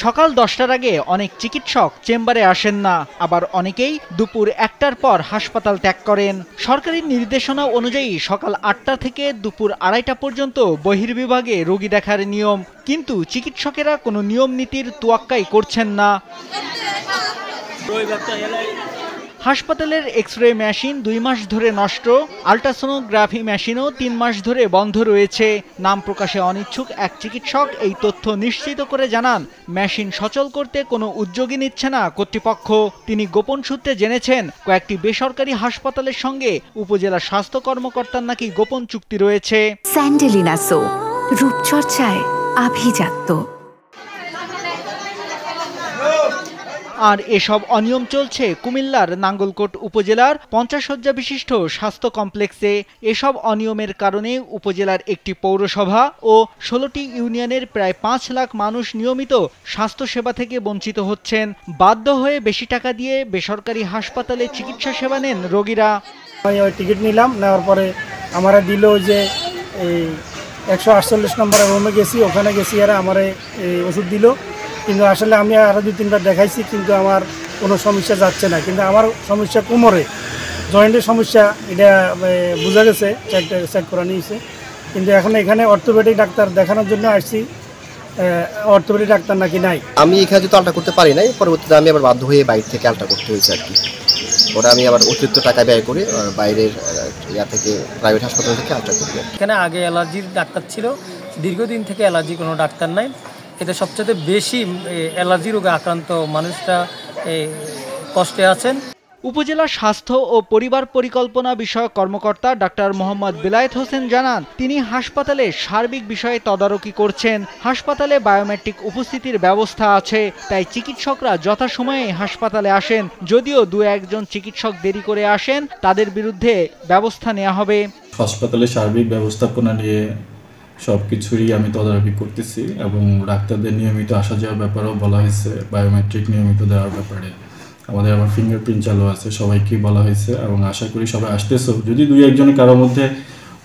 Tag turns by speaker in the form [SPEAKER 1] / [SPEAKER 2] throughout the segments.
[SPEAKER 1] সকাল 10টার আগে অনেক চিকিৎসক চেম্বারে আসেন না, আবার অনেকেই দুপুর 1টার পর হাসপাতাল ত্যাগ করেন। সরকারি নির্দেশনা অনুযায়ী সকাল 8টা থেকে দুপুর 2:30টা পর্যন্ত বহির্বিভাগে রোগী দেখার নিয়ম, কিন্তু চিকিৎসকেরা কোনো নিয়ম নীতির তোয়াক্কাই করছেন না। হাসপাতালের এক্স-রে মেশিন 2 মাস ধরে নষ্ট, আল্ট্রাসোনোগ্রাফি মেশিনও 3 মাস ধরে বন্ধ রয়েছে। নাম প্রকাশে অনিচ্ছুক এক চিকিৎসক এই তথ্য নিশ্চিত করে জানান, মেশিন সচল করতে কোনো উদ্যোগই নিচ্ছে না কর্তৃপক্ষ। তিনি গোপন সূত্রে জেনেছেন, কয়েকটি বেসরকারি হাসপাতালের সঙ্গে উপজেলা স্বাস্থ্য কর্মকর্তার নাকি গোপন চুক্তি রয়েছে।
[SPEAKER 2] স্যান্ডেলিনা সো, রূপচর্চায় আভিজাত্য।
[SPEAKER 1] আর এসব অনিয়ম চলছে কুমিল্লার নাঙ্গলকোট উপজেলার 50 শয্যা বিশিষ্ট স্বাস্থ্য কমপ্লেক্সে। এসব অনিয়মের কারণে উপজেলার একটি পৌরসভা ও 16টি ইউনিয়নের প্রায় 5 লাখ মানুষ নিয়মিত স্বাস্থ্যসেবা থেকে বঞ্চিত হচ্ছেন। বাধ্য হয়ে বেশি টাকা দিয়ে বেসরকারি হাসপাতালে চিকিৎসা সেবা নেন রোগীরা।
[SPEAKER 3] আমি টিকিট নিলাম, নেওয়ার পরে আমার দিল যে এই 148 নম্বরের রুমে গেছি, ওখানে গেছি, আর আমার ওষুধ দিল। কিন্তু আসলে আমি আরও 2-3বার দেখাইছি, কিন্তু আমার কোনো সমস্যা যাচ্ছে না। কিন্তু আমার সমস্যা কোমরে, জয়েন্টের সমস্যা, এটা বোঝা গেছে, চেক করা নিয়েছে। কিন্তু এখন এখানে অর্থোপেডিক ডাক্তার দেখানোর জন্য আসছি, অর্থোপেডিক ডাক্তার নাকি নাই।
[SPEAKER 4] আমি এখানে যেহেতু আলট্রা করতে পারি নাই, পরবর্তীতে আমি আবার বাধ্য হয়ে বাইরে থেকে আলট্রা করতে হয়েছে আর কি। ওরা আমি আবার অতিরিক্ত টাকা ব্যয় করে বাইরের থেকে প্রাইভেট হাসপাতাল থেকে আলট্রা করি।
[SPEAKER 5] এখানে আগে অ্যালার্জির ডাক্তার ছিল, দীর্ঘদিন থেকে অ্যালার্জি কোনো ডাক্তার নাই। এটা সবচেয়ে বেশি অ্যালার্জি রোগে আক্রান্ত মানুষরা কষ্টে আছেন।
[SPEAKER 1] উপজেলা স্বাস্থ্য ও পরিবার পরিকল্পনা বিষয়ক কর্মকর্তা ডাক্তার মোহাম্মদ বেলায়েত হোসেন জানান, তিনি হাসপাতালে সার্বিক বিষয়ে তদারকি করছেন। হাসপাতালে বায়োমেট্রিক উপস্থিতির ব্যবস্থা আছে, তাই চিকিৎসকরা যথাসময়ে হাসপাতালে আসেন। যদিও 2-1জন চিকিৎসক দেরি করে আসেন, তাদের বিরুদ্ধে ব্যবস্থা নেওয়া হবে।
[SPEAKER 6] হাসপাতালে সার্বিক ব্যবস্থাপনা নিয়ে সবকিছুরই আমি তদারকি করতেছি এবং ডাক্তারদের নিয়মিত আসা যাওয়ার ব্যাপারেও বলা হয়েছে, বায়োমেট্রিক নিয়মিত দেওয়ার ব্যাপারে আমাদের আবার ফিঙ্গারপ্রিন্ট চালু আছে, সবাইকেই বলা হয়েছে এবং আশা করি সবাই আসতেছে। যদি 2-1জনের কারোর মধ্যে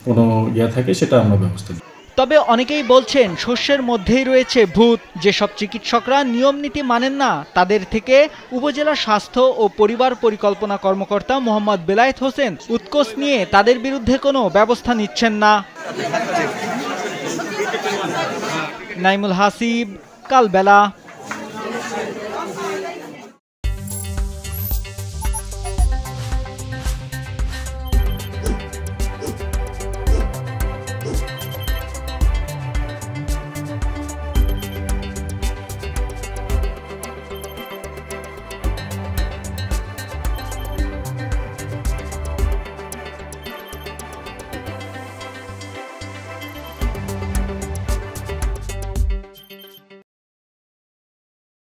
[SPEAKER 6] কোনো থাকে সেটা আমরা ব্যবস্থা নিই।
[SPEAKER 1] তবে অনেকেই বলছেন, শস্যের মধ্যেই রয়েছে ভূত। যেসব চিকিৎসকরা নিয়ম নীতি মানেন না, তাদের থেকে উপজেলা স্বাস্থ্য ও পরিবার পরিকল্পনা কর্মকর্তা মোহাম্মদ বেলায়েত হোসেন উৎকোচ নিয়ে তাদের বিরুদ্ধে কোনো ব্যবস্থা নিচ্ছেন না। নাইমুল হাসিব, কালবেলা।